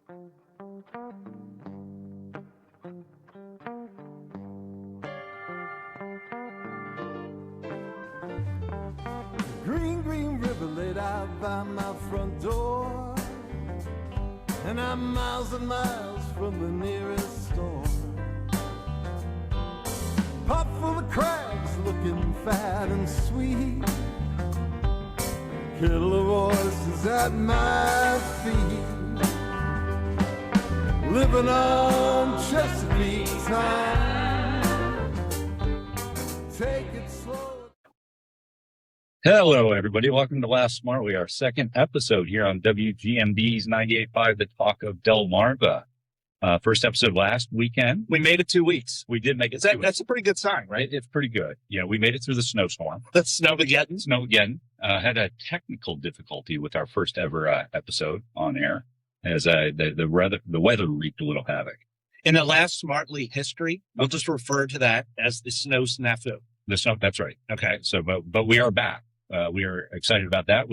Green, green river laid out by my front door, and I'm miles and miles from the nearest store. Pot full of crabs looking fat and sweet, kettle of oysters at my feet, living on Chesapeake time. Take it slow. Hello, everybody. Welcome to Last Smart. We are our second episode here on WGMD's 98.5, the Talk of Delmarva. First episode last weekend. We made it 2 weeks. We did make it. That's a pretty good sign, right? It's pretty good. Yeah, we made it through the snowstorm. The snow again. Snow again. Had a technical difficulty with our first ever episode on air, as the weather wreaked a little havoc. In the Last Smartly history, we'll just refer to that as the snow snafu. The snow. That's right. Okay. So, but we are back. We are excited about that.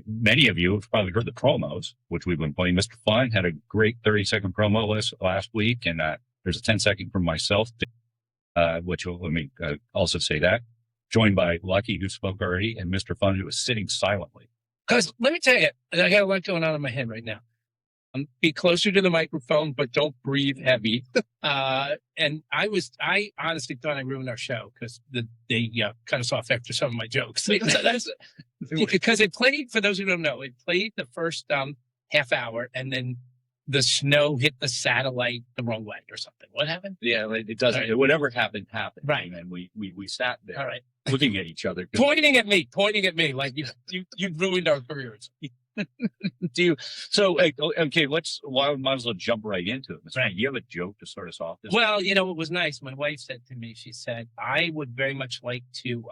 Many of you have probably heard the promos, which we've been playing. Mr. Fun had a great 30-second promo last week, and there's a 10-second from myself, which let me also say that. Joined by Lucky, who spoke already, and Mr. Fun, who was sitting silently. Because let me tell you, I got a lot going on in my head right now. Be closer to the microphone, but don't breathe heavy. And I honestly thought I ruined our show because they cut us off after some of my jokes. Because it played, for those who don't know, it played the first half hour, and then the snow hit the satellite the wrong way or something. What happened? Yeah, it doesn't. Right. Whatever happened. Right. And then we sat there, all right, looking at each other, pointing at me, like you ruined our careers. Okay, might as well jump right into it. Right. You have a joke to start us off? Well, it was nice. My wife said to me, she said, I would very much like to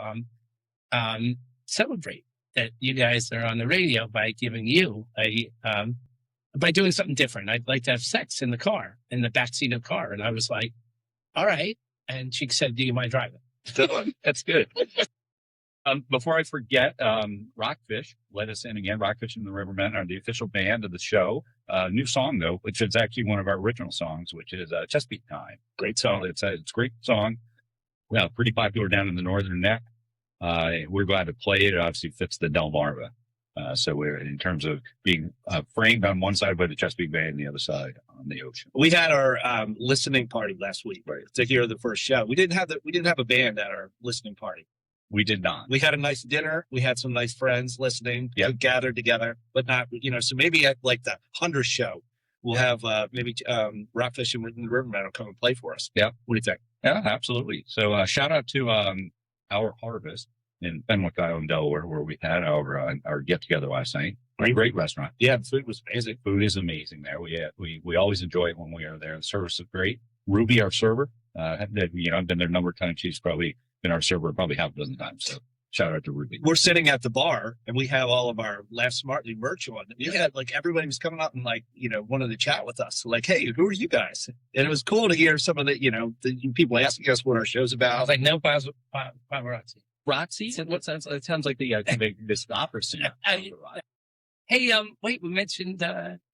celebrate that you guys are on the radio by giving you by doing something different. I'd like to have sex in the car, in the backseat of the car. And I was like, all right. And she said, do you mind driving? That's good. Before I forget, Rockfish let us in again. Rockfish and the Rivermen are the official band of the show. New song, though, which is actually one of our original songs, which is Chesapeake Time. Great song. It's a great song. Well, pretty popular down in the Northern Neck. We're glad to play it. It obviously fits the Delmarva. So we're, in terms of being framed on one side by the Chesapeake Bay and the other side on the ocean. We had our listening party last week, right, to hear the first show. We didn't have a band at our listening party. We did not. We had a nice dinner. We had some nice friends listening. Yep. We gathered together, but not, so maybe at like the 100th show, we'll have maybe Rockfish and the Rivermen will come and play for us. Yeah. What do you think? Yeah, absolutely. So shout out to Our Harvest in Penmanship, Delaware, where we had our get-together last night. Great restaurant. Yeah, the food was amazing. Food is amazing there. We always enjoy it when we are there. The service is great. Ruby, our server, I've been there a number of times. She's probably been our server probably half a dozen times. So shout out to Ruby. We're sitting at the bar and we have all of our Laugh Smartly merch on. And you had everybody was coming up and wanted to chat with us. Like, hey, who are you guys? And it was cool to hear some of the people asking us what our show's about. I was like, no paparazzi. Roxy? What sounds? It sounds like the opera singer. Hey, wait, we mentioned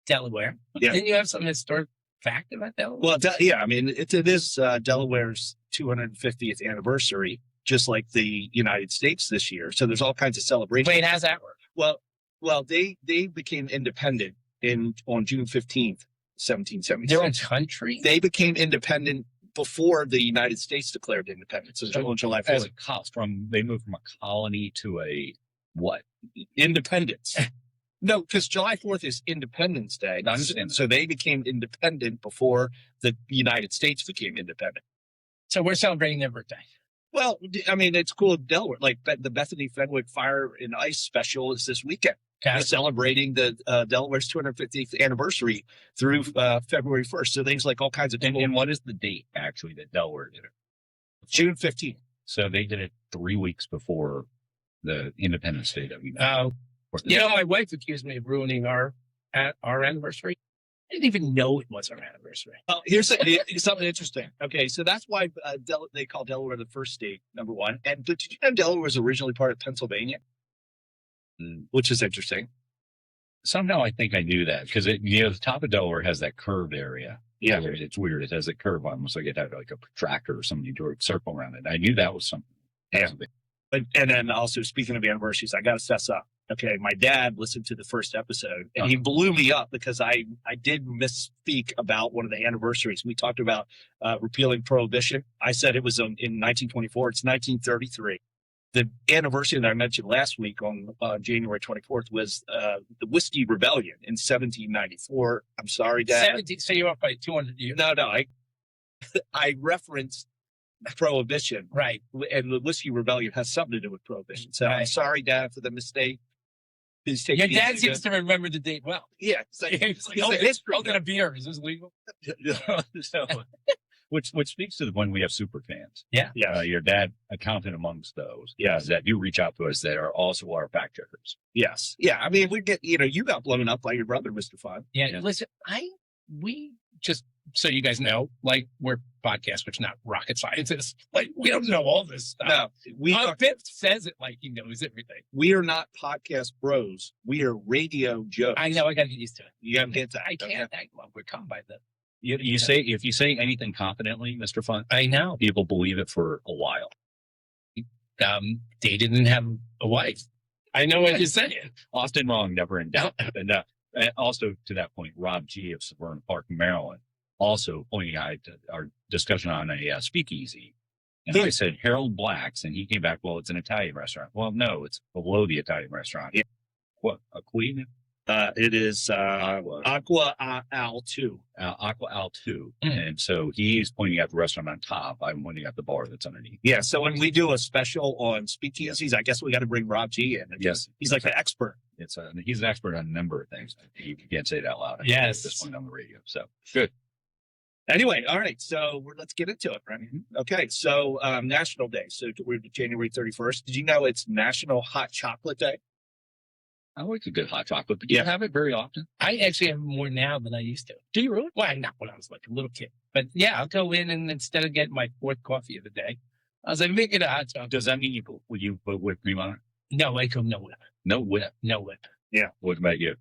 Delaware. Yeah. Didn't you have some historic fact about Delaware? Well, it is Delaware's 250th anniversary, just like the United States this year. So there's all kinds of celebrations. Wait, how's that work? Well, they became independent on June 15th, 1776. Their own country? They became independent before the United States declared independence. So on July 4th. They moved from a colony to a what? Independence. No, because July 4th is Independence Day. I understand. So they became independent before the United States became independent. So we're celebrating their birthday. Well, I mean, it's cool in Delaware. Like the Bethany Fenwick Fire and Ice special is this weekend. We're celebrating the Delaware's 250th anniversary through February 1st. So things like all kinds of people. And what is the date, actually, that Delaware did it? June 15th. So they did it 3 weeks before the Independence Day. My wife accused me of ruining our anniversary. I didn't even know it was our anniversary. Well, here's something interesting. Okay, so that's why they call Delaware the first state, number one. But did you know Delaware was originally part of Pennsylvania? Which is interesting. Somehow I think I knew that because the top of Delaware has that curved area. Yeah. It's weird. It has a curve almost like it had like a protractor or something. You drew a circle around it. I knew that was something. Yeah. And then also, speaking of anniversaries, I got to fess up. Okay, my dad listened to the first episode, and he blew me up because I did misspeak about one of the anniversaries. We talked about repealing prohibition. I said it was in 1924. It's 1933. The anniversary that I mentioned last week on January 24th was the Whiskey Rebellion in 1794. I'm sorry, Dad. 17, so you're up by 200 years. No, I referenced prohibition, Right. and the Whiskey Rebellion has something to do with prohibition. So I'm Right. sorry, Dad, for the mistake. Please take Your it dad easy, seems to remember the date well. Yeah, it's like, He's like, it's oh, a history. holding a beer. Is this legal? So, which speaks to the when we have super fans. Yeah. Yes. Your dad accounted amongst those. Yes. That do reach out to us that are also our fact checkers. Yes. Yeah. I mean, we get, you got blown up by your brother, Mr. Fun. Yeah. Yeah. Listen, we just, so you guys know, like, we're podcasters, not rocket scientists. Like, we don't know all this stuff. No, Biff says it like he knows everything. we are not podcast bros. We are radio jokes. I know. I got to get used to it. You got to get that. I can't. We're calm by that. You say if you say anything confidently, Mr. Fun, I know. people believe it for a while. They didn't have a wife. I know what you're saying. Often wrong, never in doubt. And also to that point, Rob G of Severna Park, Maryland, also pointing out our discussion on a speakeasy. And I said Harold Black's, and he came back, well, it's an Italian restaurant. Well, no, it's below the Italian restaurant. Yeah. What, a queen? It is Aqua Al 2. Aqua Al 2. And so he's pointing at the restaurant on top. I'm pointing at the bar that's underneath. Yeah. So when we do a special on speakeasies, I guess we got to bring Rob G in. Yes. He's like the expert. He's an expert on a number of things. You can't say it out loud. Yes. At this point on the radio. So good. Anyway, all right. So let's get into it, right? Okay. So National Day. So we're January 31st. Did you know it's National Hot Chocolate Day? I like a good hot chocolate, but you have it very often. I actually have more now than I used to. Do you really? Well, not when I was like a little kid. But yeah, I'll go in and instead of getting my fourth coffee of the day, I was like, make it a hot chocolate. Does that mean you put whipped cream on it? No, I go no whip. No whip. No whip. Yeah. What about you?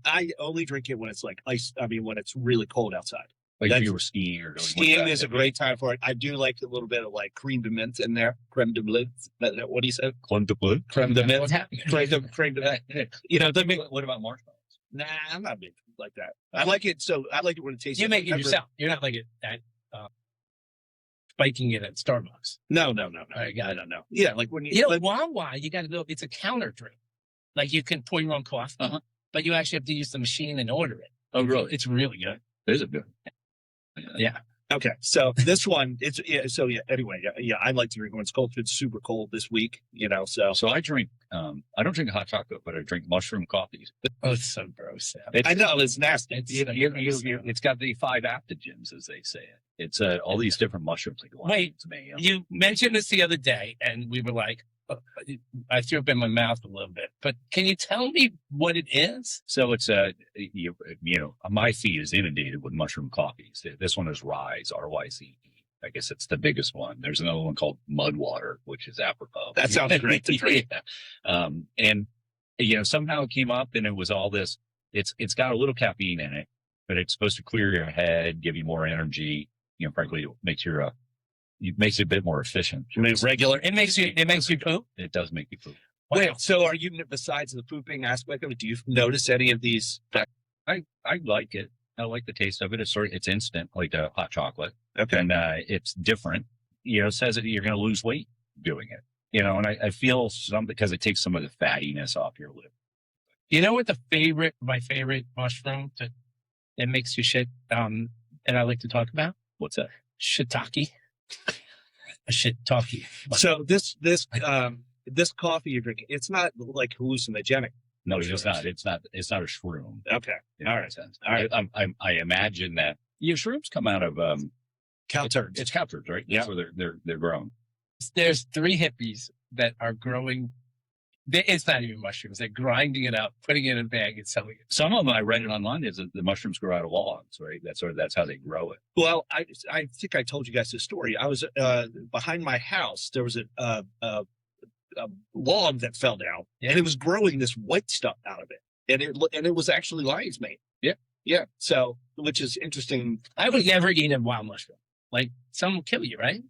I only drink it when it's like ice. I mean, when it's really cold outside. Like if you were skiing or going Skiing is a great time for it. I do like a little bit of like creme de menthe in there. Creme de menthe. What do you say? Creme de menthe. Creme de menthe. What's happening? Creme de menthe. You know, What about marshmallows? Nah, I'm not big like that. I like it. So I like it when it tastes. You like make it yourself. You're not like spiking it at Starbucks. No. I got it. No. Yeah, like when You know, Wawa, you got to know it's a counter drink. Like you can pour your own coffee, but you actually have to use the machine and order it. Oh, really? It's really good. Is it good? Yeah. Okay, so this one, anyway, I like to drink when it's cold. It's super cold this week, So I drink, I don't drink hot chocolate, but I drink mushroom coffees. Oh, it's so gross. I know, it's nasty. It's got the 5 aptogens, as they say it. It's all these different mushrooms. Like Wait, you mentioned this the other day, and we were like, I threw up in my mouth a little bit, but can you tell me what it is? So it's my feed is inundated with mushroom coffees. This one is Rise, RYZE. I guess it's the biggest one. There's another one called Mud Water, which is apropos. That sounds great to drink. And somehow it came up, and it was all this. It's got a little caffeine in it, but it's supposed to clear your head, give you more energy. Frankly, it makes it a bit more efficient. Regular. It makes you poop. It does make you poop. Wait, so are you, besides the pooping aspect of it, do you notice any of these? I like it. I like the taste of it. It's instant, like the hot chocolate. Okay. And it's different. It says that you're going to lose weight doing it. And I feel because it takes some of the fattiness off your lip. You know what my favorite mushroom that makes you shit, and I like to talk about? What's that? Shiitake. A shiitake. So this coffee you're drinking, it's not like hallucinogenic. No, it's not. It's not a shroom. Okay. All right. All right. I imagine that shrooms come out of Cow turds. It's cow turds, right? Yeah. So they're grown. There's 3 hippies that are growing. It's not even mushrooms. They're grinding it up, putting it in a bag, and selling it. Some of them I read it online is that the mushrooms grow out of logs, right? That's how they grow it. Well, I think I told you guys this story. I was behind my house. There was a log that fell down, and it was growing this white stuff out of it. and it was actually lion's mane. Yeah. Yeah. So, which is interesting. I would never eat a wild mushroom. Like, some will kill you, right?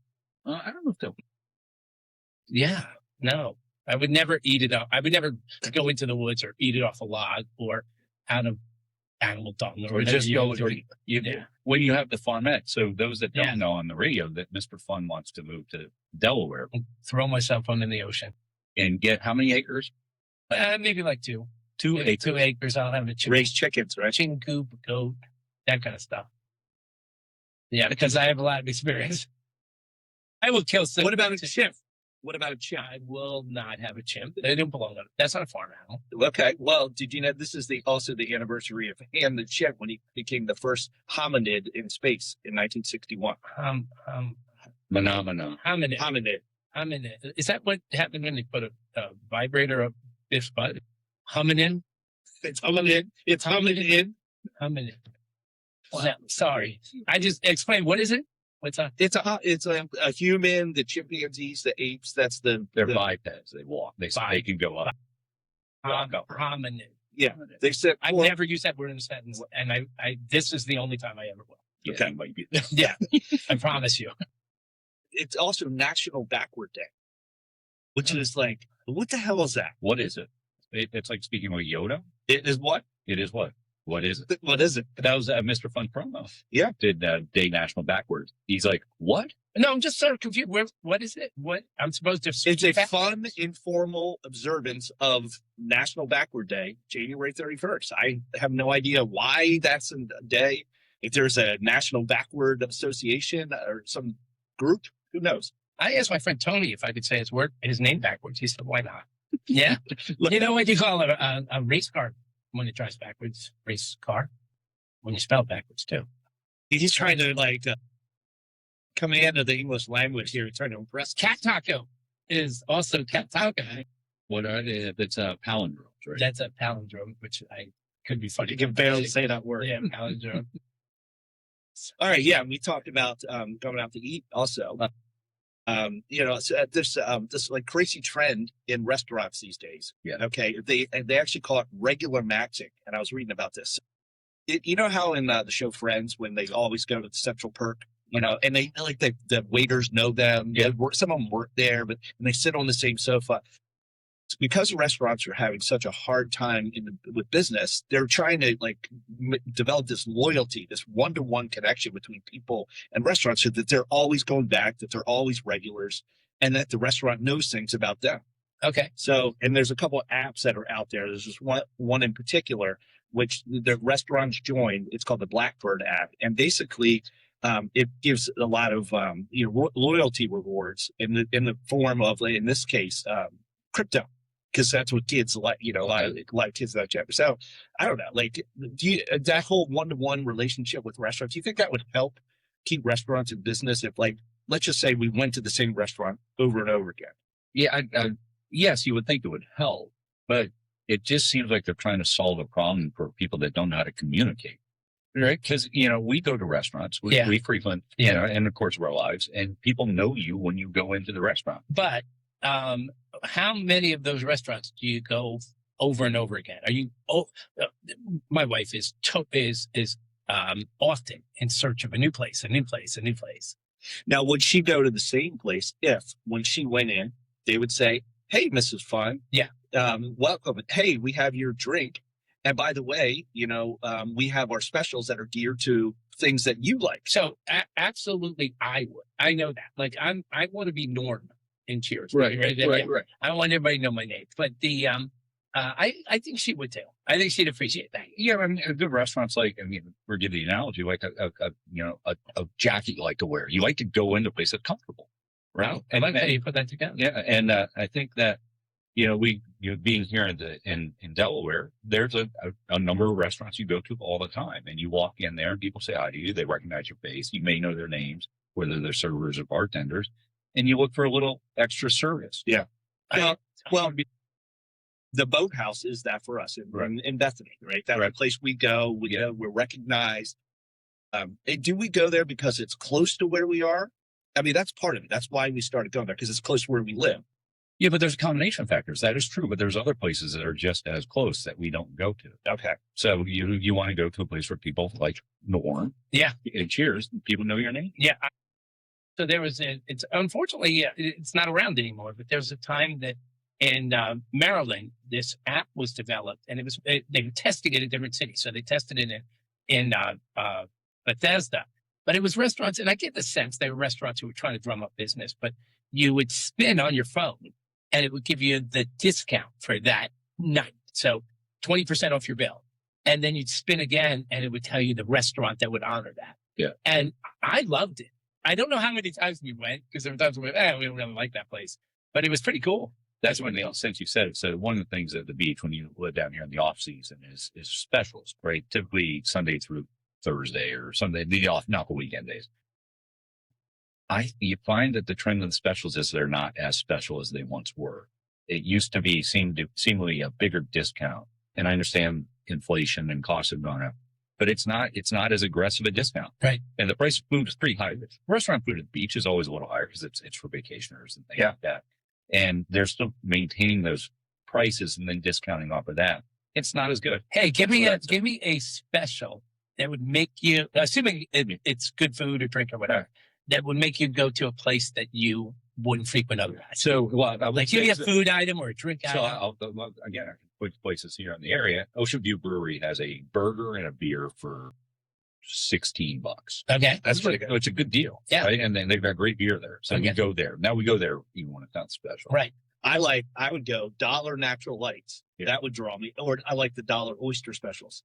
I don't know if they'll. Yeah. No, I would never eat it up. I would never go into the woods or eat it off a log or out of animal dung Or just go. Yeah. When you have the farmette. So those that don't Yeah. know on the radio that Mr. Fun wants to move to Delaware Throw my cell phone in the ocean. and get how many acres? Maybe like 2. 2 Maybe acres. 2 acres. I'll have a chicken, Raise chickens, right? chicken coop, goat, that kind of stuff. Yeah, because I have a lot of experience. I will kill some. What about a chimp? What about a chimp? I will not have a chimp. They don't belong on it. That's not a farm animal. Okay. Well, did you know this is also the anniversary of Ham the chimp when he became the first hominid in space in 1961? Phenomena. Hominid. Is that what happened when they put a vibrator up Biff's butt? Hominin? It's hominid. It's hominid. Hominid. Well, sorry. I just explained. What is it? What's that? It's a human, the chimpanzees, the apes. That's They're the bipeds. They walk. They can go up. Walk up. Hominid. yeah. They said I've never used that word in a sentence, and I this is the only time I ever will. Yeah, Okay. you might be. Yeah, I promise you. it's also National Backward Day, which is like, what the hell is that? What is it? It's like speaking with Yoda. It is what? It is what? What is it? What is it? That was Mr. Fun promo. Yeah. Did Day National backwards. He's like, what? No, I'm just sort of confused. What is it? What I'm supposed to? It's a speak back? fun, informal observance of National Backward Day, January 31st. I have no idea why that's a day. If there's a National Backward Association or some group, who knows? I asked my friend Tony if I could say his name backwards. He said, "Why not?" Yeah, you know what you call a race car when it drives backwards? Race car when you spell it backwards too. He's trying to command of the English language here, trying to impress. Cat taco is also cat taco. What are they? That's palindromes, right? That's a palindrome, which I could be funny. You can barely say that word. Yeah, palindrome. All right. Yeah. We talked about going out to eat also. So this like crazy trend in restaurants these days. Yeah. Okay. They actually call it regular maxing. And I was reading about this. You know how in the show Friends, when they always go to the Central Perk, and they like the waiters know them. Yeah. Some of them work there, and they sit on the same sofa. It's because restaurants are having such a hard time with business. They're trying to develop this loyalty, this one-to-one connection between people and restaurants, so that they're always going back, that they're always regulars, and that the restaurant knows things about them. Okay. So, and there's a couple of apps that are out there. There's just one in particular, which the restaurants joined. It's called the Blackbird app. And basically, it gives a lot of, loyalty rewards in the form of, in this case, crypto, because that's what kids like, a lot of kids like that. So I don't know, that whole one-to-one relationship with restaurants, do you think that would help keep restaurants in business if, let's just say we went to the same restaurant over and over again? Yeah. Yes, you would think it would help, but it just seems like they're trying to solve a problem for people that don't know how to communicate. Right. Because, we go to restaurants, we frequent, and of course our lives, and people know you when you go into the restaurant. But how many of those restaurants do you go over and over again? Are you? My wife is often in search of a new place. Now, would she go to the same place if, when she went in, they would say, "Hey, Mrs. Fun, welcome. Hey, we have your drink, and by the way, we have our specials that are geared to things that you like." So absolutely, I would. I know that. I want to be Norm in Cheers. Right. I want everybody to know my name. But I think she would too. I think she'd appreciate that. Yeah, I mean, good restaurants, we're giving the analogy, like a jacket you like to wear. You like to go into a place that's comfortable, right? Wow. I like how you put that together. Yeah, and I think that being here in Delaware, there's a number of restaurants you go to all the time, and you walk in there and people say hi to you. They recognize your face. You may know their names, whether they're servers or bartenders, and you look for a little extra service. Yeah. Well, the Boathouse is that for us in Bethany, right? That's the place we go. We're recognized. Do we go there because it's close to where we are? I mean, that's part of it. That's why we started going there, because it's close to where we live. Yeah, but there's a combination of factors. That is true, but there's other places that are just as close that we don't go to. Okay. So you want to go to a place where people like Norm. Yeah. And Cheers. People know your name. Yeah. So there was it's unfortunately, it's not around anymore, but there was a time that in Maryland, this app was developed and they were testing it in different cities. So they tested it in Bethesda, but it was restaurants. And I get the sense they were restaurants who were trying to drum up business, but you would spin on your phone and it would give you the discount for that night. So 20% off your bill. And then you'd spin again and it would tell you the restaurant that would honor that. Yeah. And I loved it. I don't know how many times we went because there were times we went, we don't really like that place, but it was pretty cool. That's one thing, since you said it. So one of the things at the beach when you live down here in the off season is specials, right? Typically Sunday through Thursday or Sunday, not the weekend days. You find that the trend of the specials is they're not as special as they once were. It used to be seemingly a bigger discount. And I understand inflation and costs have gone up, but it's not as aggressive a discount. Right. And the price of food is pretty high. Restaurant food at the beach is always a little higher because it's for vacationers and things like that. And they're still maintaining those prices and then discounting off of that. It's not as good. Hey, give me a special that would make you, assuming it's good food or drink or whatever, that would make you go to a place that you wouldn't frequent otherwise. So, like give me a food item or a drink item. Again, I can put places here in the area. Ocean View Brewery has a burger and a beer for $16. Okay. That's pretty good. It's a good deal. Yeah. Right? And then they've got great beer there. So we go there. Now we go there even when it's not special. Right. I would go $1 natural lights. Yeah. That would draw me. Or I like the $1 oyster specials.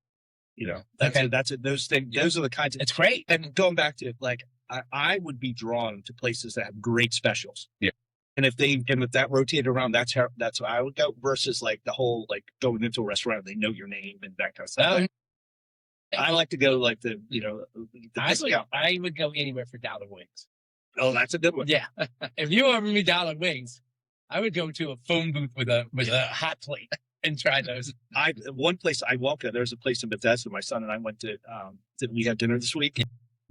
You know, that's it. Those things, those are the kinds of, it's great. And going back to like, I would be drawn to places that have great specials. Yeah. And if that rotated around, that's how I would go versus like the whole, like going into a restaurant, they know your name and that kind of stuff. I like to go like the I would go anywhere for $1 wings. Oh, that's a good one. Yeah. If you offer me $1 wings, I would go to a phone booth with a hot plate and try those. One place I walked at, there's a place in Bethesda. My son and I went to. Did we have dinner this week?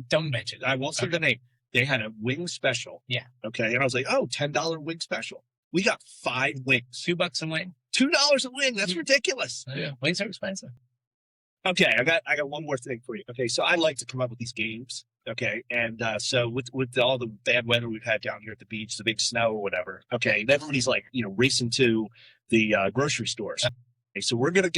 Don't mention it. I won't say the name. They had a wing special. Yeah. Okay. And I was like, oh, $10 wing special. We got 5 wings. $2 a wing. $2 a wing. That's ridiculous. Yeah. Wings are expensive. Okay, I got one more thing for you. Okay, so I like to come up with these games. Okay, and so with all the bad weather we've had down here at the beach, the big snow or whatever. Okay, and everybody's like racing to the grocery stores. Okay, so we're gonna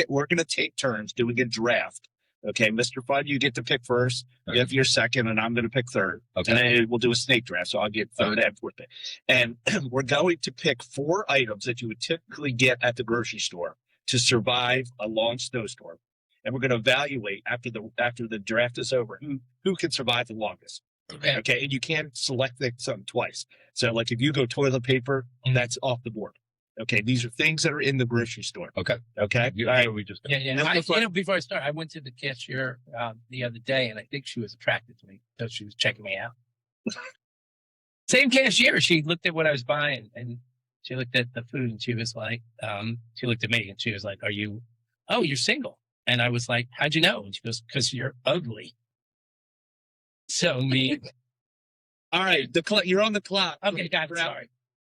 take turns doing a draft. Okay, Mr. Fun, you get to pick first. You have your second, and I'm gonna pick third. Okay, and then we'll do a snake draft. So I'll get third and fourth pick. And we're going to pick 4 items that you would typically get at the grocery store to survive a long snowstorm. And we're going to evaluate after the draft is over who can survive the longest. Okay. And you can't select something twice. So like if you go toilet paper, that's off the board. Okay. These are things that are in the grocery store. Okay. All right. We just before I start, I went to the cashier the other day, and I think she was attracted to me, so she was checking me out. Same cashier. She looked at what I was buying, and she looked at the food, and she was like, she looked at me, and she was like, you're single. And I was like, how'd you know? And she goes, because you're ugly. So me. All right. You're on the clock. Okay, got it. Sorry.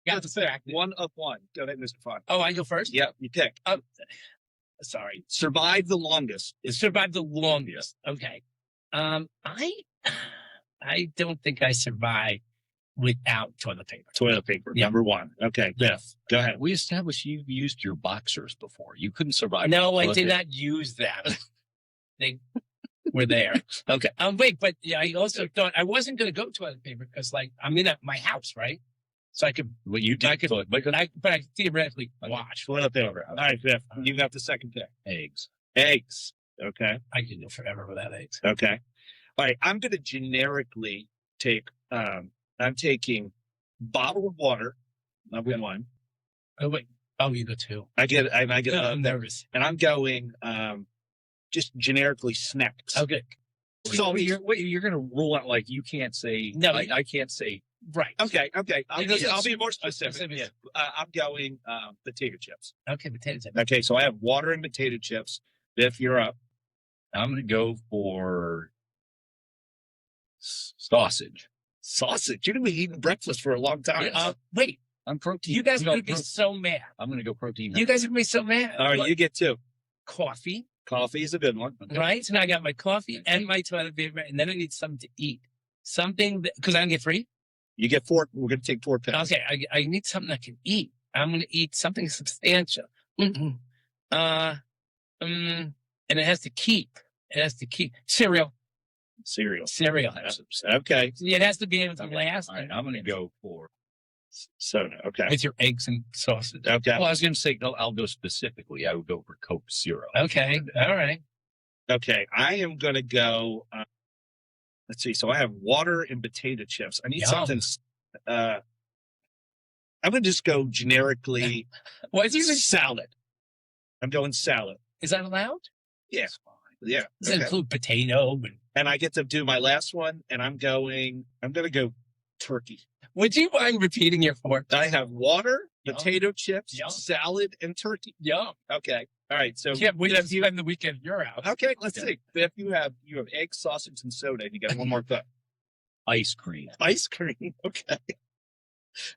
Got distracted. 1 of 1. Go ahead, Mr. Fun. Oh, I go first? Yeah, you pick. Sorry. Survive the longest. Survive the longest. Okay. I don't think I survive without toilet paper. Toilet paper, number 1. Okay, Biff, go ahead. We established you've used your boxers before. You couldn't survive. No, I did not use them. They were there. Okay. Wait, but I also thought I wasn't going to go toilet paper because, like, I'm in my house, right? So I could. Well, you did. But I theoretically wash. Toilet paper. All right, Biff, you got the second pick. Eggs. Okay. I could go forever without eggs. Okay. All right. I'm going to generically take. I'm taking bottled water, number 1. Oh, wait. Oh, you go 2. I'm nervous. And I'm going just generically snacks. Okay. So you're going to rule out, like, you can't say, no, I can't say. Right. Okay. I'll be more specific. Yeah. I'm going potato chips. Okay, potato chips. Okay, so I have water and potato chips. Biff, you're up. I'm going to go for sausage. Sausage? You're going to be eating breakfast for a long time. Wait, I'm protein. You guys are going to be so mad. I'm going to go protein. You guys are going to be so mad. All right, you get 2. Coffee. Coffee is a good one. Right? So now I got my coffee and my toilet paper, and then I need something to eat. Something that, because I can get 3. You get 4. We're going to take 4 picks. Okay, I need something I can eat. I'm going to eat something substantial. And it has to keep. Cereal. Okay. It has to be able to last. All right, I'm going to go for Soda. Okay. with your eggs and sausage. Okay. Well, I was going to say, no, I'll go specifically. I would go for Coke Zero. Okay, all right. Okay. I am going to go. Let's see. So I have water and potato chips. I need Yum. something. I'm going to just go generically What is even? salad. I'm going salad. Is that allowed? Yeah. Yeah. Does that Okay. include potato? And I get to do my last one, and I'm going to go turkey. Would you mind repeating your 4? I have water, Yum. potato chips, Yum. salad, and turkey. Yum. Okay. All right. So Can't wait to spend the weekend at your house. okay, let's Yeah. see. Biff, you have egg, sausage, and soda. You got one more thing. Ice cream. Ice cream. Okay.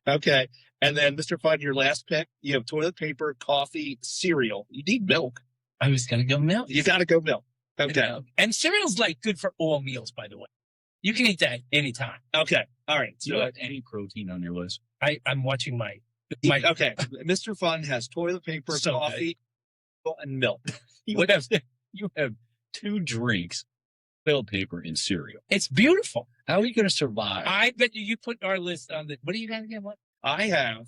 Okay. And then, Mr. Fun, your last pick. You have toilet paper, coffee, cereal. You need milk. I was going to go milk. You got to go milk. Okay. And cereal's like good for all meals, by the way. You can eat that anytime. Okay. All right. Do you have any protein on your list? I'm watching my Okay. Mr. Fun has toilet paper, So coffee, and milk. You have 2 drinks, toilet paper, and cereal. It's beautiful. How are you going to survive? I bet you put our list on the. What do you got again? What? I have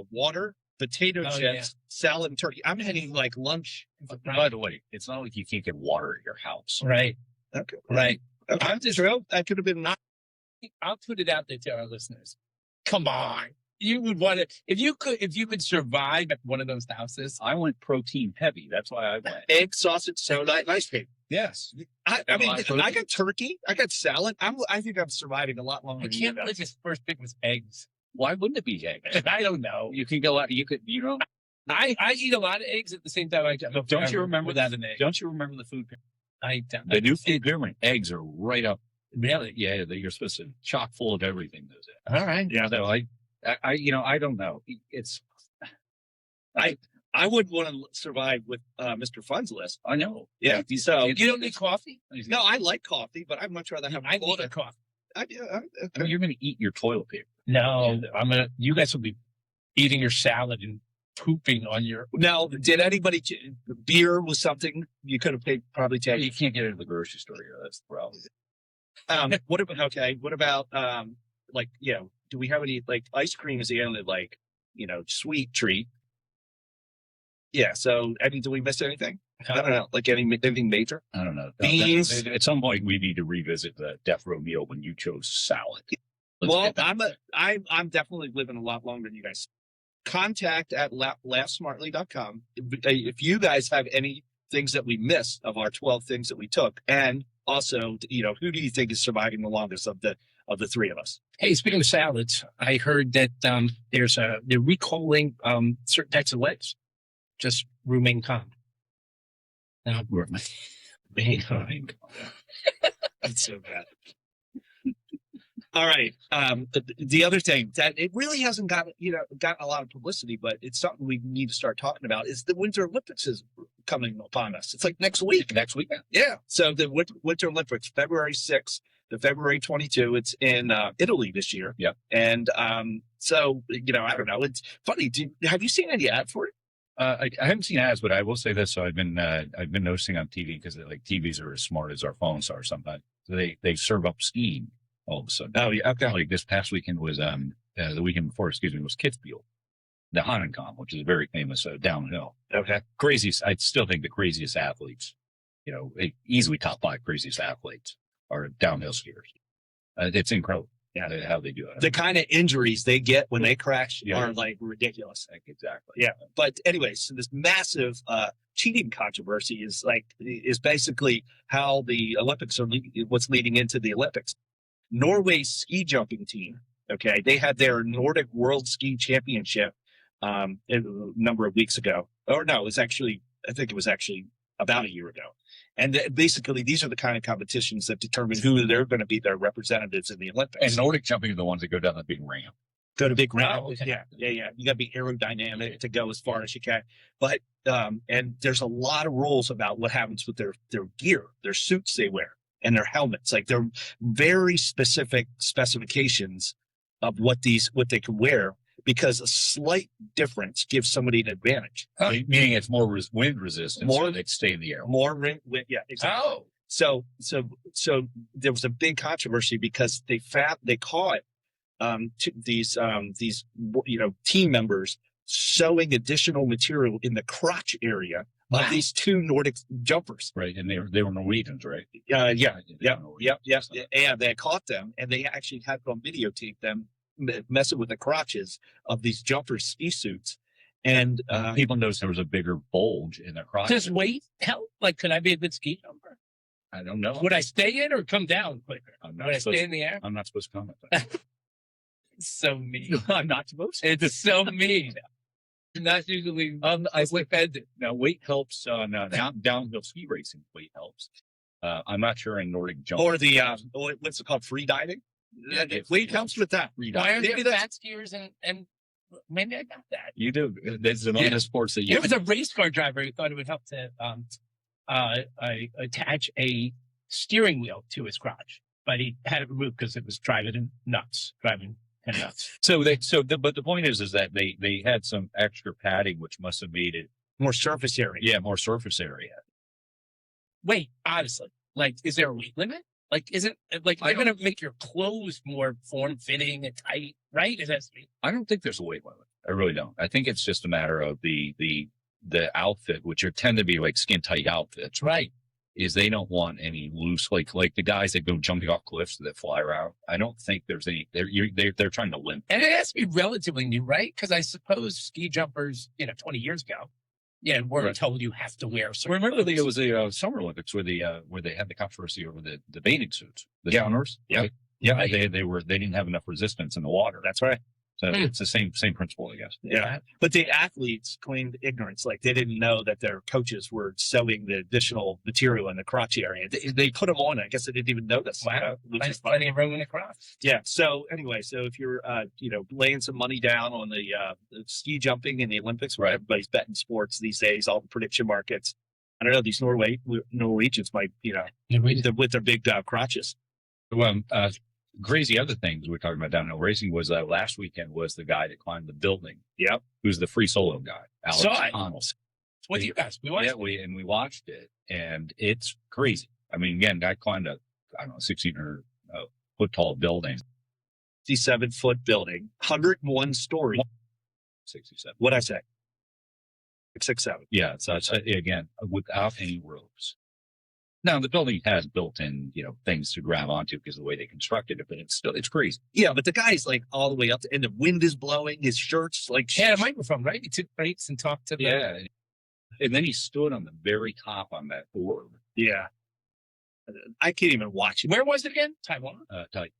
water, potato Oh, chips, yeah. salad, and turkey. I'm having like lunch. By the way, it's not like you can't get water at your house. Right. Okay. Right. Okay. I'm just. That could have been not. I'll put it out there to our listeners. Come on. You would want to if you could survive at one of those houses. I went protein heavy. That's why I went. Egg, sausage, soda, and ice cream. Yes. I Got a mean, lot of protein. I got turkey. I got salad. I think I'm surviving a lot longer. I than can't you guys. believe his first pick was eggs. Why wouldn't it be eggs? I don't know. You can go out. I eat a lot of eggs at the same time. Don't you remember without an egg? Don't you remember the food pyramid? I don't. The new food pyramid. Eggs are right up. Really? Yeah, you're supposed to chock full of everything. Those eggs. All right. Yeah. So I don't know. It's. I would want to survive with Mr. Fun's list. I know. Yeah. So You don't need coffee? no, I like coffee, but I'd much rather have I need water. a coffee. You're going to eat your toilet paper. No, you guys will be eating your salad and pooping on your. Now, did anybody? Beer was something you could have probably You taken. can't get it at the grocery store here. That's the problem. What about? Okay. What about? Do we have any like ice cream? Is the only like sweet treat? Yeah. So, do we miss anything? I don't know. Like anything major? I don't know. Beans. At some point, we need to revisit the death row meal when you chose salad. Let's Well, get back. I'm definitely living a lot longer than you guys. Contact at laughsmartly.com. If you guys have any things that we missed of our 12 things that we took, and also, who do you think is surviving the longest of the 3 of us? Hey, speaking of salads, I heard that they're recalling certain types of lettuce. Just remain calm. Now, remain calm. That's so bad. All right. The other thing that it really hasn't gotten a lot of publicity, but it's something we need to start talking about is the Winter Olympics is coming upon us. It's like next week. Next week. Yeah. So the Winter Olympics, February 6th to February 22. It's in Italy this year. Yeah. And so I don't know. It's funny. Have you seen any ad for it? I haven't seen ads, but I will say this. So I've been noticing on TV because like TVs are as smart as our phones are sometimes. So they serve up skiing all of a sudden. Oh yeah. Okay. Like this past weekend was the weekend before, was Kitzbühel, the Hahnenkamm, which is a very famous downhill. Okay. Craziest. I still think the craziest athletes, easily top 5 craziest athletes are downhill skiers. It's incredible. Yeah, how they do it. The kind of injuries they get when they crash Yeah. are like ridiculous. Exactly. Yeah. But anyways, so this massive cheating controversy is basically how the Olympics are what's leading into the Olympics. Norway's ski jumping team, okay, they had their Nordic World Ski Championship a number of weeks ago. Or no, I think it was actually about a year ago. And basically, these are the kind of competitions that determine who they're going to be their representatives in the Olympics. And Nordic jumping are the ones that go down the big ramp. go to big ramp. Oh, okay. Yeah. You got to be aerodynamic to go as far as you can. But and there's a lot of rules about what happens with their gear, their suits they wear, and their helmets. Like they're very specific specifications of what they can wear, because a slight difference gives somebody an advantage. Meaning it's more wind resistance, More- so they'd stay in the air. More yeah, exactly. Oh, So there was a big controversy because they caught these team members sewing additional material in the crotch area of these two Nordic jumpers. Right, and they were Norwegians, right? Yeah. They were Norwegians. And they caught them, and they actually had it on videotape them messing with the crotches of these jumper ski suits. And People noticed there was a bigger bulge in their crotch. does weight help? Like, could I be a good ski jumper? I don't know. Would I stay in or come down quicker? I'm Would I stay in the air? I'm not supposed to comment. on that. It's so mean. I'm not supposed to. It's so mean. Not usually. I offended. Now, weight helps on downhill ski racing. Weight helps. I'm not sure in Nordic jumping. or the what's it called, free diving. Weight helps with that. Why aren't Maybe there that's- fat skiers and maybe I got that. You do. There's another Yeah. sports that you. It was a race car driver who thought it would help to attach a steering wheel to his crotch, but he had it removed because it was driving him nuts. But the point is that they had some extra padding, which must have made it, More surface area. yeah, more surface area. Wait, honestly, like, is there a weight limit? Like, isn't like they're going to make your clothes more form fitting and tight, right? Is that I don't think there's a weight limit. I really don't. I think it's just a matter of the outfit, which tend to be like skin tight outfits, right? is they don't want any loose, like the guys that go jumping off cliffs that fly around. I don't think there's any. They're trying to limp. And it has to be relatively new, right? Because I suppose ski jumpers, 20 years ago, were Right. told you have to wear. Remember, it was the Summer Olympics where they had the controversy over the bathing suits, the jumpers. Yeah. Yeah, they didn't have enough resistance in the water. That's right. So it's the same principle, I guess. Yeah. But the athletes claimed ignorance. Like they didn't know that their coaches were sewing the additional material in the crotch area. They put them on. I guess they didn't even notice. Wow. Which There's is fun. plenty of room in the crotch. Yeah. So anyway, so if you're, laying some money down on the ski jumping in the Olympics, where everybody's betting sports these days, all the prediction markets, I don't know, these Norwegians might, with their big crotches. Well, crazy other things we're talking about downhill racing was last weekend was the guy that climbed the building. Yep. Who's the free solo guy, Alex Saw it. Connell. What you guys? We watched. Yeah, we watched it, and it's crazy. I mean, again, guy climbed a 1,600 foot tall building, 67-foot building, 101 story. 67. What'd I say? 667. Yeah, so it's, again, without any ropes. Now the building has built-in, things to grab onto because of the way they constructed it, but it's crazy. Yeah, but the guy's like all the way up, and the wind is blowing. His shirt's like Had a microphone, right? He took breaks and talked to them. Yeah, and then he stood on the very top on that board. Yeah, I can't even watch it. Where was it again? Taiwan. Taipei.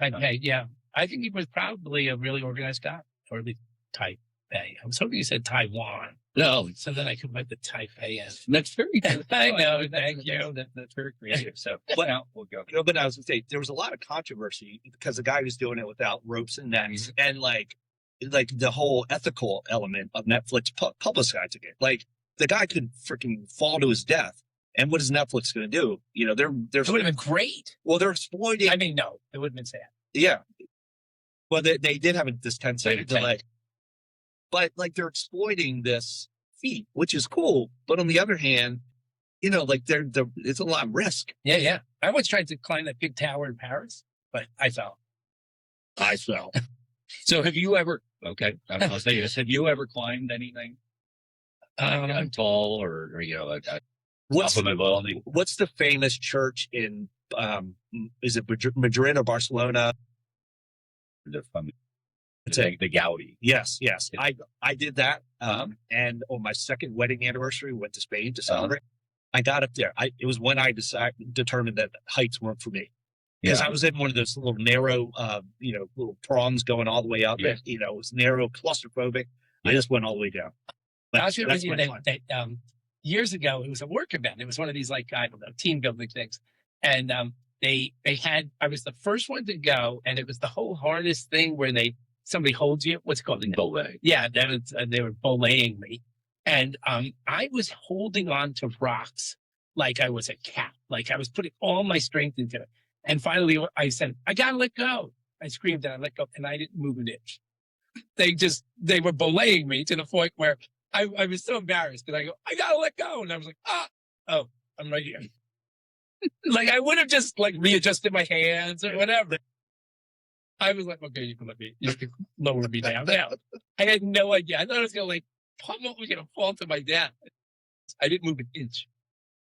Taipei. Yeah, I think he was probably a really organized guy, or at least Taipei. I was hoping you said Taiwan. No, So then I could put the Taipei in. that's very. I know. Thank you. That's very creative. So, But- now we'll go. But I was gonna say there was a lot of controversy because the guy was doing it without ropes and nets, and like the whole ethical element of Netflix publicizing it. Like the guy could freaking fall to his death, and what is Netflix going to do? They're It would have been great. well, they're exploiting. I mean, no, it would have been sad. Yeah. Well, they did have this 10-second They did. delay, but like they're exploiting this feat, which is cool. But on the other hand, it's a lot of risk. Yeah. I once tried to climb that big tower in Paris, but I fell. I fell. So, have you ever? Okay, I'll say this: have you ever climbed anything tall or What's top of the building? What's the famous church in? Is it Madrid or Barcelona? The Gaudi. Yes. I did that. And on my second wedding anniversary, we went to Spain to celebrate. I got up there. It was when I determined that heights weren't for me. Because I was in one of those little narrow, little prongs going all the way up. Yeah. It was narrow, claustrophobic. I just went all the way down. I was That's with my you fun. that years ago, it was a work event. It was one of these, team building things. And they had, I was the first one to go, and it was the whole hardest thing where they somebody holds you. What's it called? Belay. Yeah, that was, they were belaying me. And I was holding on to rocks like I was a cat. Like I was putting all my strength into it. And finally I said, I gotta let go. I screamed and I let go and I didn't move an inch. They were belaying me to the point where I was so embarrassed that I go, I gotta let go. And I was like, oh, I'm right here. Like I would have just like readjusted my hands or whatever. I was like, okay, you can lower me down now. I had no idea. I thought I was gonna like pummel me, gonna fall to my death. I didn't move an inch.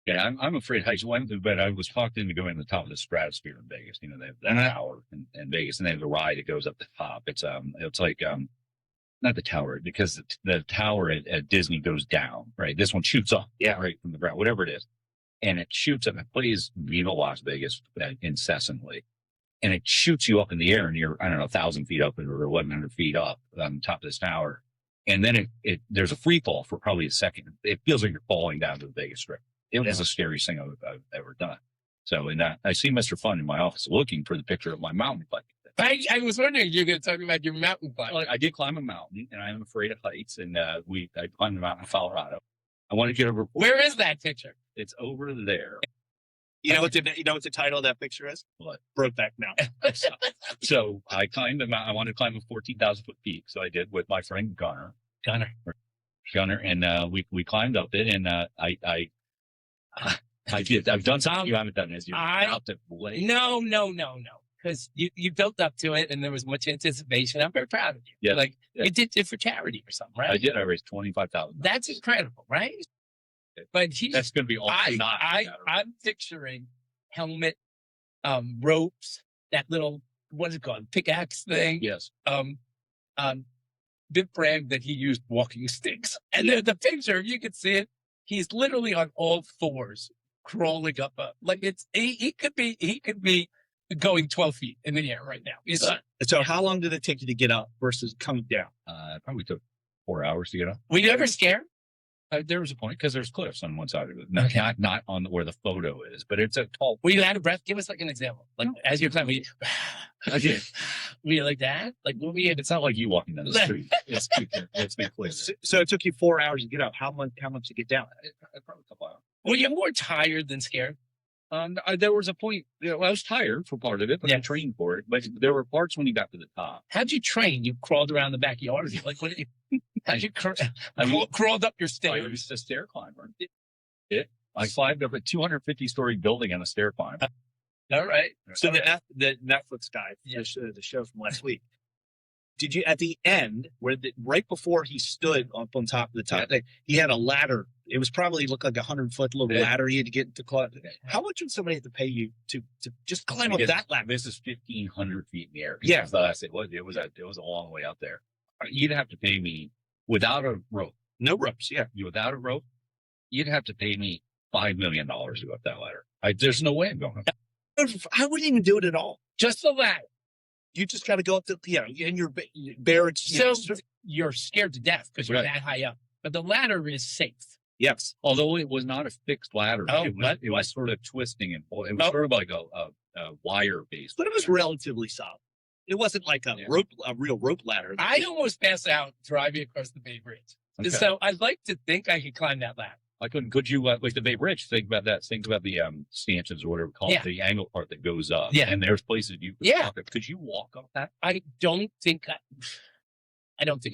Yeah, I'm afraid I went to bed. I was talked into going to the top of the stratosphere in Vegas. You know, they have that tower in Vegas, and they have the ride that goes up the top. It's like not the tower, because the tower at Disney goes down, right? This one shoots up, right from the ground, whatever it is, and it shoots up. It plays Viva Las Vegas incessantly, and it shoots you up in the air, and you're 1,000 feet up or 1,100 feet up on top of this tower, and then there's a free fall for probably a second. It feels like you're falling down to the Vegas Strip. It was the scariest thing I've ever done. So, I see Mr. Fun in my office looking for the picture of my mountain bike. I was wondering if you were going to talk about your mountain bike. Well, I did climb a mountain, and I am afraid of heights. And I climbed a mountain in Colorado. I want to get over. Where is that picture? It's over there. You know what the title of that picture is? What? Brokeback Mountain. So I climbed a mountain. I wanted to climb a 14,000 foot peak. So I did with my friend Gunner, and we climbed up it, and I've done something you haven't done. Is you're out to play? No. Because you built up to it and there was much anticipation. I'm very proud of you. Yeah. You did it for charity or something, right? I did. I raised $25,000. That's incredible, right? But that's going to be all. I'm picturing helmet, ropes, that little, what is it called? Pickaxe thing. Yes. Biff bragged that he used walking sticks. And the picture, you can see it. He's literally on all fours, crawling up. He could be going 12 feet in the air right now. So how long did it take you to get up versus coming down? Probably took 4 hours to get up. Were you ever scared? There was a point because there's cliffs on one side of it, not on where the photo is, but it's a tall. Were you out of breath? Give us like an example. Like as you're climbing, were you like that? Like what were you? It's not like you walking down the street. Let's be clear. So it took you 4 hours to get up. How much to get down? Probably a couple hours. Were you more tired than scared? There was a point. I was tired for part of it, but I trained for it. But there were parts when you got to the top. How'd you train? You crawled around the backyard. Like what? How'd you crawled up your stairs? I was a stair climber. I climbed up a 250-story building on a stair climb. All right. So the Netflix guy, the show from last week. Did you at the end right before he stood up on top of the top, he had a ladder. It was probably looked like 100-foot little ladder he had to get to climb. How much would somebody have to pay you to just climb up that ladder? This is 1,500 feet in the air. Yeah, it was a long way out there. You'd have to pay me without a rope. No ropes. Yeah, without a rope, you'd have to pay me $5 million to go up that ladder. There's no way I'm going up. I wouldn't even do it at all. Just the ladder. You just got to go up to, and you're bare. So you're scared to death because you're that high up. But the ladder is safe. Yes. Although it was not a fixed ladder. Oh, it was sort of twisting and it was sort of like a wire based. But it was relatively solid. It wasn't like a real rope ladder. I'd almost pass out driving across the Bay Bridge. Okay. So I'd like to think I could climb that ladder. I couldn't. Could you, like the Bay Bridge, think about that. Think about the stanchions or whatever it's called, the angle part that goes up. Yeah. And there's places you could walk up. Could you walk up that? I don't think I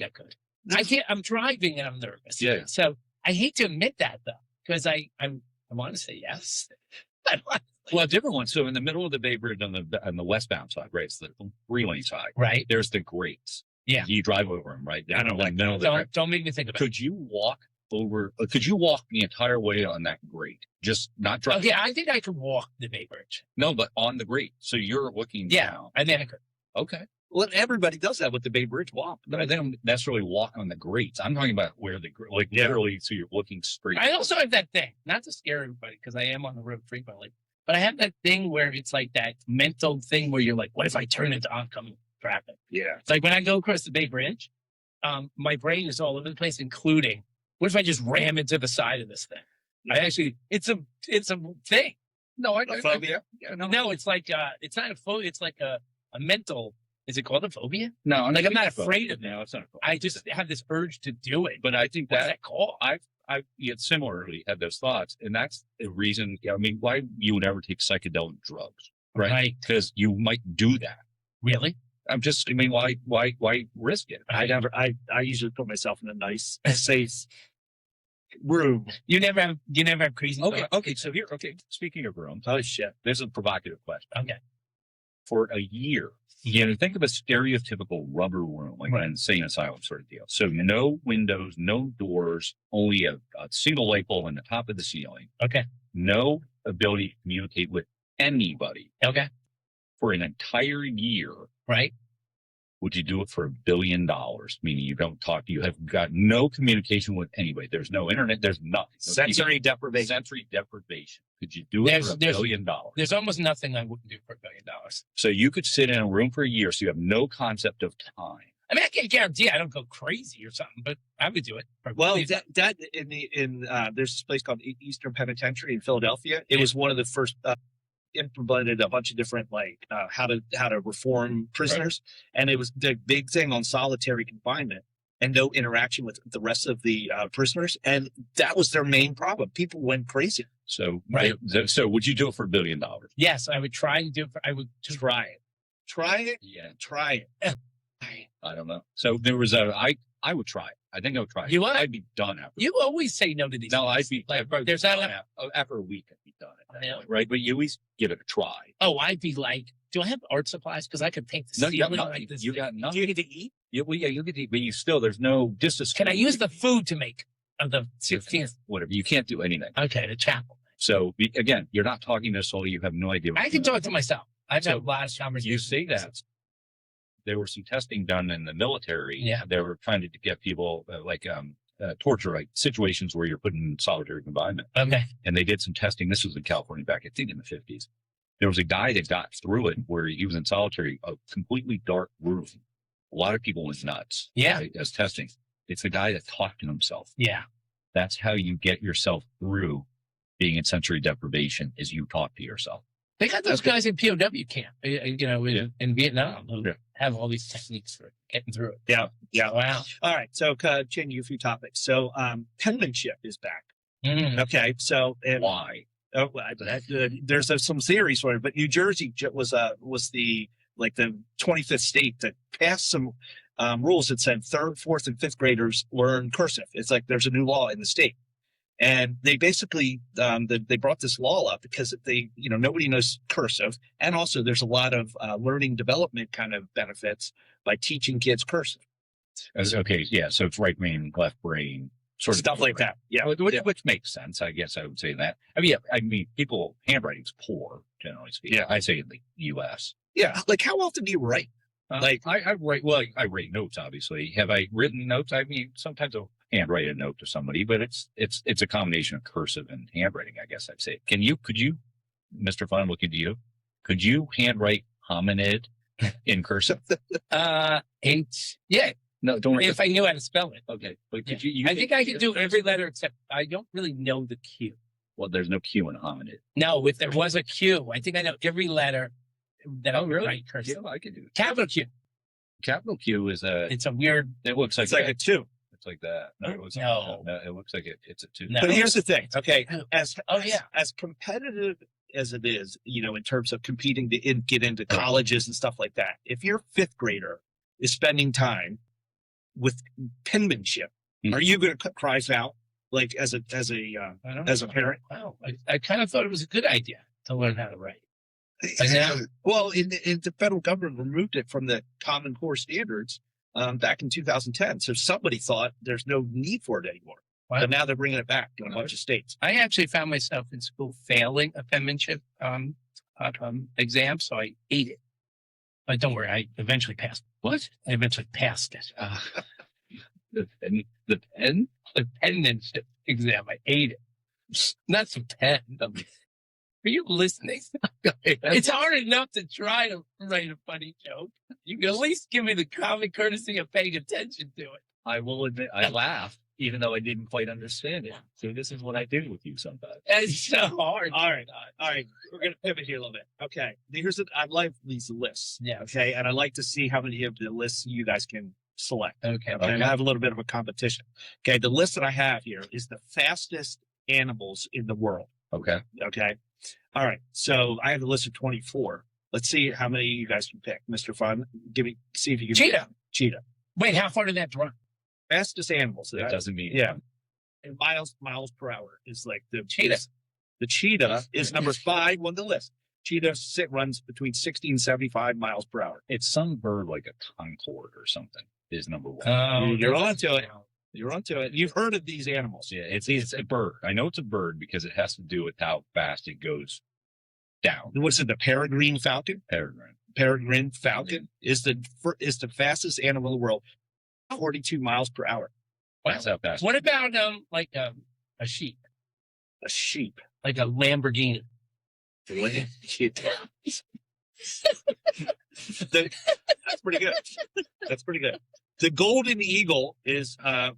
could. I can't. I'm driving and I'm nervous. Yeah. So I hate to admit that though, because I want to say yes. Well, a different one. So in the middle of the Bay Bridge on the westbound side, right? It's the 3-lane side. Right. There's the grates. Yeah. You drive over them, right? I don't like that. Don't make me think about it. Could you walk the entire way on that grate? Just not drive. Okay, I think I could walk the Bay Bridge. No, but on the grate. So you're looking down. I think I could. Okay. Well, everybody does that with the Bay Bridge walk. But I don't necessarily walk on the grates. I'm talking about where literally, so you're looking straight. I also have that thing, not to scare everybody, because I am on the road frequently, but I have that thing where it's like that mental thing where you're like, what if I turn into oncoming traffic? Yeah. It's like when I go across the Bay Bridge, my brain is all over the place, including, what if I just ram into the side of this thing? It's a thing. No, I don't. No, it's like, it's not a phobia. It's like a mental Is it called a phobia? No, Like, I'm not it's a afraid of it. No, it's not a phobia. I just have this urge to do it. But I think What's that that called? I've yet similarly had those thoughts, and that's the reason. I mean, why you would ever take psychedelic drugs, right? Right. Because you might do that. Really? I mean, why risk it? I usually put myself in a nice, safe room. You never have crazy Okay. thoughts? Okay. So here, speaking of rooms, Oh shit. this is a provocative question. Okay. For a year, think of a stereotypical rubber room, like an insane asylum sort of deal. So no windows, no doors, only a single light bulb on the top of the ceiling. Okay. No ability to communicate with anybody Okay. for an entire year. Right. Would you do it for $1 billion? Meaning you don't talk, you have got no communication with anybody. There's no internet. There's nothing. No Sensory TV. deprivation. Sensory deprivation. Could you do it for $1 billion? There's almost nothing I wouldn't do for $1 billion. So you could sit in a room for a year. So you have no concept of time. I mean, I can't guarantee I don't go crazy or something, but I would do it. for $1 Well, billion. that there's this place called Eastern Penitentiary in Philadelphia. It was one of the first implemented a bunch of different how to reform prisoners, and it was the big thing on solitary confinement and no interaction with the rest of the prisoners, and that was their main problem. People went crazy. So, Right. So would you do it for $1 billion? Yes, I would try and do it. I would Try it. Try it. Yeah. Try it. I don't know. So there was I would try it. I think I would try it. You would? I'd be done after. You always say no to these. No, I'd things. be like, I'd be there's done not. after a week. I'd be done at that Yeah. point, right? But you at least give it a try. Oh, I'd be like, do I have art supplies? Because I could paint the No, you got ceiling nothing. like this. You got Do nothing. you get to eat? Well, yeah, you get to eat, but you still there's no distance. Can I use the food to make of the 16th? Whatever. You can't do anything. Okay, the chapel. So again, you're not talking to soul. You have no idea. I can talk to myself. I've So had a lot of conversations. You say that. There was some testing done in the military. Yeah. They were trying to get people torture, like situations where you're put in solitary confinement. Okay. And they did some testing. This was in California back, I think, in the 50s. There was a guy that got through it where he was in solitary, a completely dark room. A lot of people went nuts. Yeah. Right, as testing. It's a guy that talked to himself. Yeah. That's how you get yourself through being in sensory deprivation, is you talk to yourself. They got those guys in POW camp, in Vietnam, who Yeah. have all these techniques for getting through it. Yeah. Yeah. Wow. All right. So changing a few topics. So penmanship is back. Mm. Okay. So Why? there's some theories for it, but New Jersey was the 25th state that passed some rules that said 3rd, 4th, and 5th graders learn cursive. It's like there's a new law in the state, and they basically they brought this law up because nobody knows cursive, and also there's a lot of learning development kind of benefits by teaching kids cursive. Okay, yeah. So it's right brain, left brain, sort of Stuff like that. Yeah. Which makes sense. I guess I would say that. I mean, people handwriting's poor, generally speaking. Yeah. I say in the U.S. Yeah. Like, how often do you write? I write. Well, I write notes. Obviously, have I written notes? I mean, sometimes I'll handwrite a note to somebody, but it's a combination of cursive and handwriting. I guess I'd say. Could you, Mr. Fun, I'm looking to you? Could you handwrite hominid in cursive? Yeah. No, don't. If I knew how to spell it. Okay, but Yeah. could you? I think I could do every letter except I don't really know the Q. Well, there's no Q in hominid. No, if there was a Q, I think I know every letter that I would write cursive. Yeah, I could do it. Capital Q. Capital Q is It's a weird. It looks like It's like a 2. It's like that. No, it looks No. no, it looks like it's a 2. No. But here's the thing. Okay. Oh, yeah. As competitive as it is, in terms of competing to get into colleges and stuff like that, if your 5th grader is spending time with penmanship, are you going to cry out like as a parent? Wow. I kind of thought it was a good idea to learn how to write. Well, in the federal government removed it from the Common Core standards back in 2010. So somebody thought there's no need for it anymore. Wow. But now they're bringing it back in a bunch of states. I actually found myself in school failing a penmanship exam, so I ate it. But don't worry, I eventually passed. What? I eventually passed it. The pen? The penmanship exam, I ate it. Not some pen. Are you listening? It's hard enough to try to write a funny joke. You can at least give me the common courtesy of paying attention to it. I will admit, I laughed. even though I didn't quite understand it. So this is what I do with you sometimes. It's so hard. All right. We're going to pivot here a little bit. Okay. I like these lists. Yeah. Okay. And I like to see how many of the lists you guys can select. Okay. Okay. I have a little bit of a competition. Okay. The list that I have here is the fastest animals in the world. Okay. Okay. All right. So I have a list of 24. Let's see how many you guys can pick. Mr. Fun, see if you can. Cheetah. Wait, how far did that run? Fastest animals. That doesn't mean. Yeah. And miles per hour is like the Cheetah. The cheetah is number 5 on the list. Cheetah runs between 60 and 75 miles per hour. It's some bird like a Concorde or something is number 1. You're onto it. You're onto it. You've heard of these animals. Yeah, it's a bird. I know it's a bird because it has to do with how fast it goes down. What's it? The peregrine falcon? Peregrine. Peregrine falcon is the fastest animal in the world. 42 miles per hour. That's how fast. What about a sheep? A sheep. Like a Lamborghini. That's pretty good. That's pretty good. The golden eagle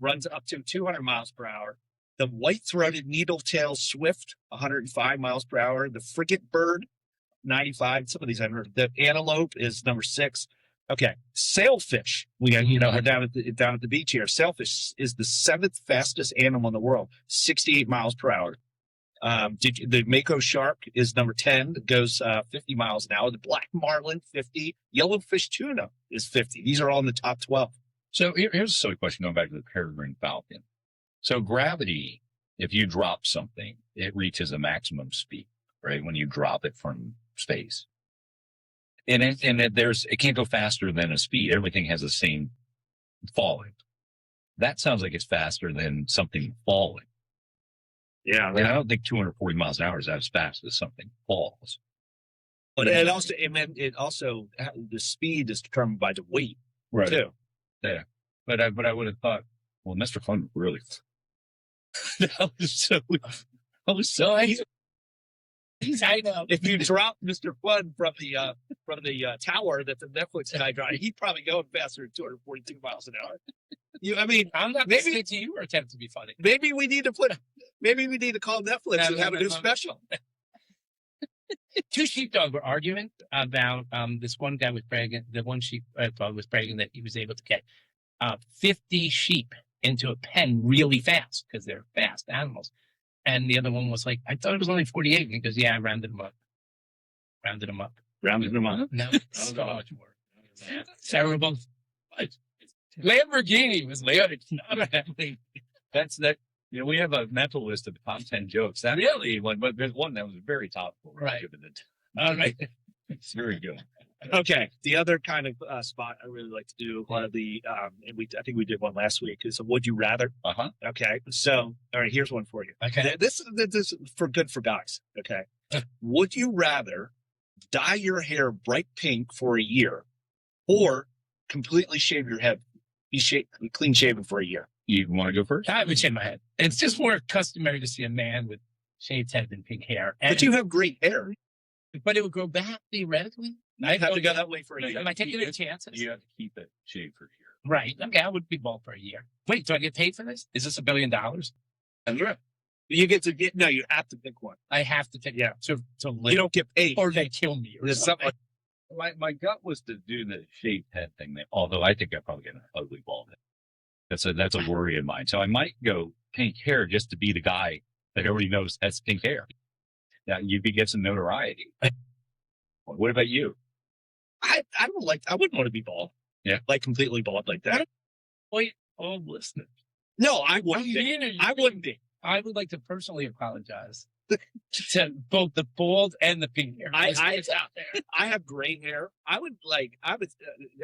runs up to 200 miles per hour. The white-throated needle-tailed swift, 105 miles per hour. The frigate bird, 95. Some of these I've heard. The antelope is number 6. Okay, sailfish. We are down at the beach here. Sailfish is the 7th fastest animal in the world, 68 miles per hour. The mako shark is number 10. It goes 50 miles an hour. The black marlin, 50. Yellowfish tuna is 50. These are all in the top 12. So here's a silly question going back to the peregrine falcon. So gravity, if you drop something, it reaches a maximum speed, right? When you drop it from space. And it can't go faster than a speed. Everything has the same falling. That sounds like it's faster than something falling. Yeah. And I don't think 240 miles an hour is as fast as something falls. But it also the speed is determined by the weight, right? Too. Yeah. But I would have thought, well, Mr. Fun really. I was so. I know. If you drop Mr. Fun from the tower that the Netflix guy drives, he'd probably go faster than 242 miles an hour. I'm not listening to you or attempt to be funny. Maybe we need to call Netflix and have a new special. 2 sheepdogs were arguing about this one guy was bragging. The one sheepdog was bragging that he was able to get 50 sheep into a pen really fast because they're fast animals. And the other one was like, I thought it was only 48. And he goes, yeah, I rounded them up. No, so much more. Terrible. Lamborghini was like, that's that. We have a mental list of the top 10 jokes. That really one, but there's one that was very topical. Right. All right. It's very good. Okay. The other kind of spot I really like to do one of the I think we did one last week is a would you rather. Uh-huh. Okay. So all right, here's one for you. Okay. This is for guys. Okay. Would you rather dye your hair bright pink for a year or completely shave your head, clean shaven for a year? You want to go first? I would shave my head. It's just more customary to see a man with shaved head and pink hair. But you have great hair. But it would grow back theoretically. I have to go that way for a year. Am I taking any chances? You have to keep it shaved for a year. Right. Okay, I would be bald for a year. Wait, do I get paid for this? Is this $1 billion? Sure. You have to pick one. I have to pick. Yeah. So you don't get paid. Or they kill me. Or something. My gut was to do the shaved head thing, although I think I probably get an ugly bald head. That's a worry of mine. So I might go pink hair just to be the guy that everybody knows has pink hair. Now you'd get some notoriety. What about you? I wouldn't want to be bald. Yeah. Like completely bald like that. Wait, all listeners. No, I wouldn't be. I wouldn't be. I would like to personally apologize to both the bald and the pink hair. It's out there. I have gray hair. I would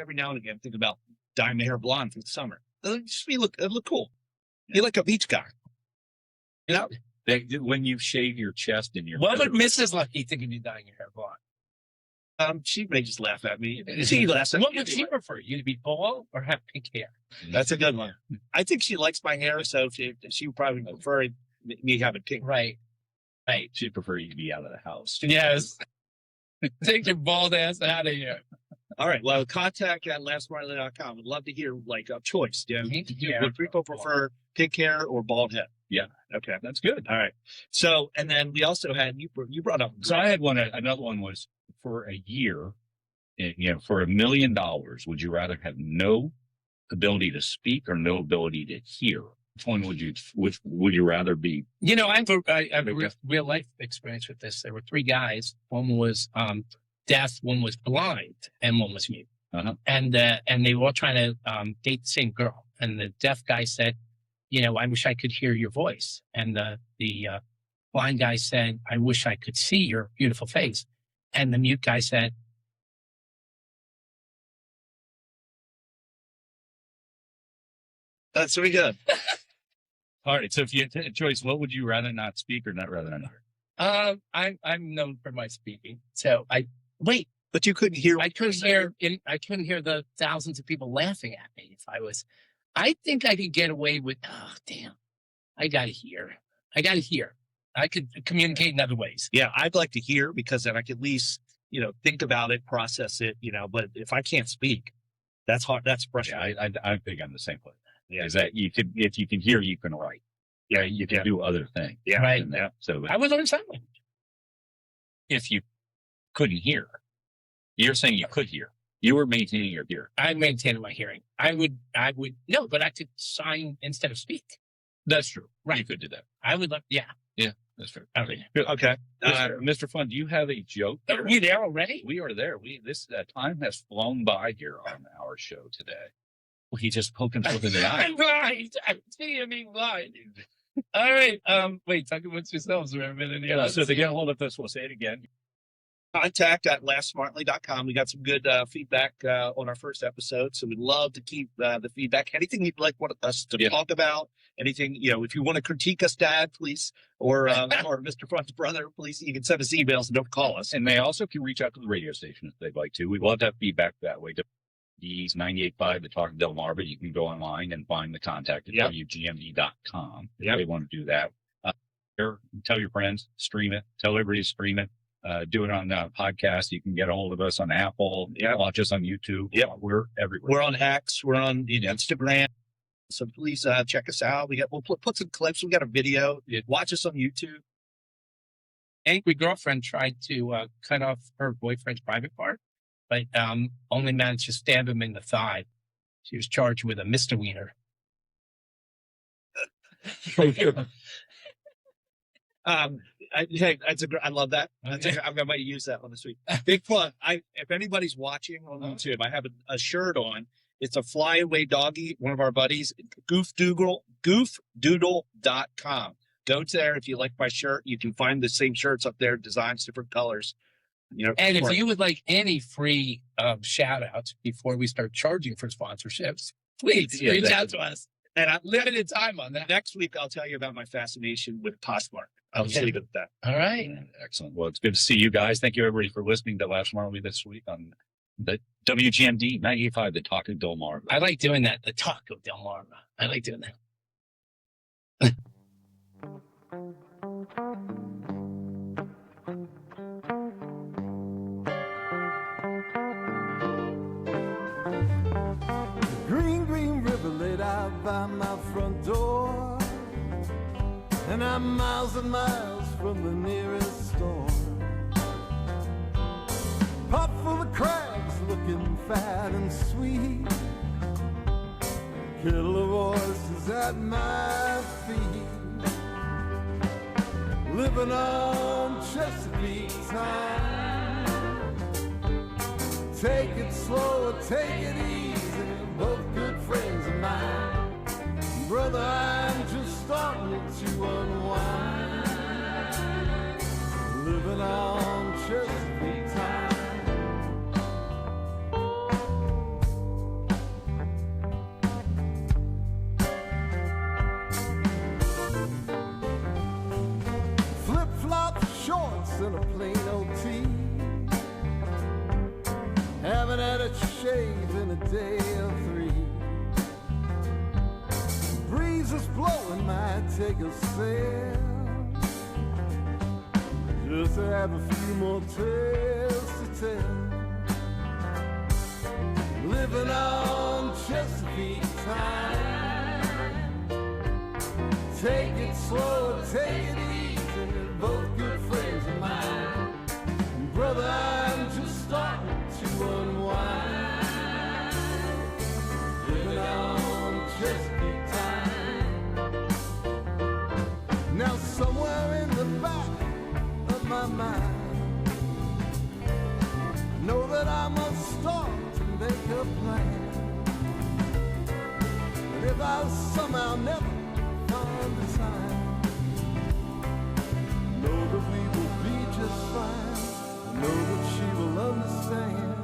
every now and again think about dyeing my hair blonde for the summer. It look cool. You're like a beach guy. You know? When you shave your chest and your. What would Mrs. Lucky think of you dyeing your hair blonde? She may just laugh at me. She laughs at me. What would she prefer? You to be bald or have pink hair? That's a good one. I think she likes my hair, so she would probably prefer me having pink. Right. She'd prefer you to be out of the house. Yes. Take your bald ass out of here. All right. Well, contact at lastmarley.com. Would love to hear like a choice. Would people prefer pink hair or bald head? Yeah. Okay. That's good. All right. So, and then we also had, you brought up. So I had one, another one was for a year, for $1 million, would you rather have no ability to speak or no ability to hear? Which one would you rather be? I have a real life experience with this. There were 3 guys. One was deaf, one was blind, and one was mute. Uh-huh. And they were all trying to date the same girl. And the deaf guy said, I wish I could hear your voice. And the blind guy said, I wish I could see your beautiful face. And the mute guy said, That's really good. All right. So if you had a choice, what would you rather not speak or not rather not hear? I'm known for my speaking. So But you couldn't hear. I couldn't hear the thousands of people laughing at me if I was. I think I could get away with. Oh damn! I gotta hear. I could communicate in other ways. Yeah, I'd like to hear because then I could at least think about it, process it. But if I can't speak, that's hard. That's frustrating. Yeah, I think I'm the same way. Yeah, is that if you can hear, you can write. Yeah, you can do other things. Yeah, right. Yeah. So I would learn sign language. If you couldn't hear, you're saying you could hear. You were maintaining your hearing. I maintained my hearing. I would no, but I could sign instead of speak. That's true. Right. You could do that. I would love. Yeah. Yeah, that's fair. Okay. Mr. Fun, do you have a joke? Are we there already? We are there. This time has flown by here on our show today. Well, he just poked himself in the eye. I'm blind. I'm being blind. All right. Wait, talk amongst yourselves for a minute here. So to get a hold of us, we'll say it again. Contact at laughsmartly.com. We got some good feedback on our first episode, so we'd love to keep the feedback. Anything you'd like us to talk about, anything, if you want to critique us, Dad, please, or Mr. Fun's brother, please, you can send us emails and don't call us. And they also can reach out to the radio station if they'd like to. We'd love to have feedback that way. WGMD's 98.5, the Talk of Delmarva. You can go online and find the contact at WGMD.com. If they want to do that. Tell your friends, stream it, tell everybody to stream it. Do it on podcast. You can get a hold of us on Apple. Watch us on YouTube. Yeah, we're everywhere. We're on X. We're on Instagram. So please check us out. We'll put some clips. We got a video. Watch us on YouTube. Angry girlfriend tried to cut off her boyfriend's private part, but only managed to stab him in the thigh. She was charged with a misdemeanor. I love that. I'm going to use that one this week. Big fun. If anybody's watching on YouTube, I have a shirt on. It's a flyaway doggy, one of our buddies, goofdoodle.com. Go there. If you like my shirt, you can find the same shirts up there, designs, different colors. And if you would like any free shout outs before we start charging for sponsorships, please reach out to us. And I'm limited time on that. Next week, I'll tell you about my fascination with Postmark. I'll just leave it at that. All right. Excellent. Well, it's good to see you guys. Thank you, everybody, for listening to Last Marley this week on the WGMD 98.5, the Talk of Delmarva. I like doing that, the Talk of Delmarva. I like doing that. Green, green river laid out by my front door, and I'm miles and miles from the nearest store. Pot full of crabs looking fat and sweet, killer voices at my feet, living on Chesapeake time. Take it slow or take it easy, both good friends of mine. Brother, I'm just starting to unwind, living on Chesapeake time. Flip-flop shorts and a plain old tee, haven't had a shave in a day or 3. Breeze is blowing, might take a sail, just to have a few more tales to tell. living on Chesapeake time. Take it slow, take it easy, both good friends of mine. Brother, I'm just starting to unwind. Living on Chesapeake time. Now somewhere in the back of my mind, know that I must start to make a plan. And if I somehow never find the time, know that we will be just fine. Know that she will understand.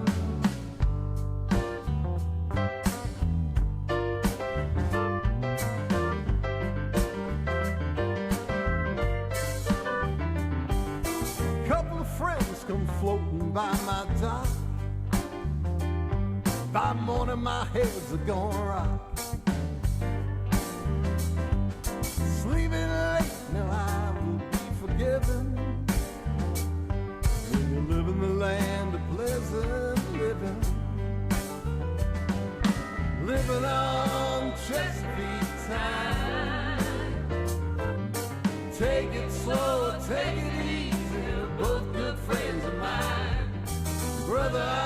Couple of friends come floating by my dock. By morning my heads are gonna rock. Sleeping late, now I will be forgiven. When you live in the land of pleasant living, living on Chesapeake time. Take it slow, take it easy, both good friends of mine. Brother,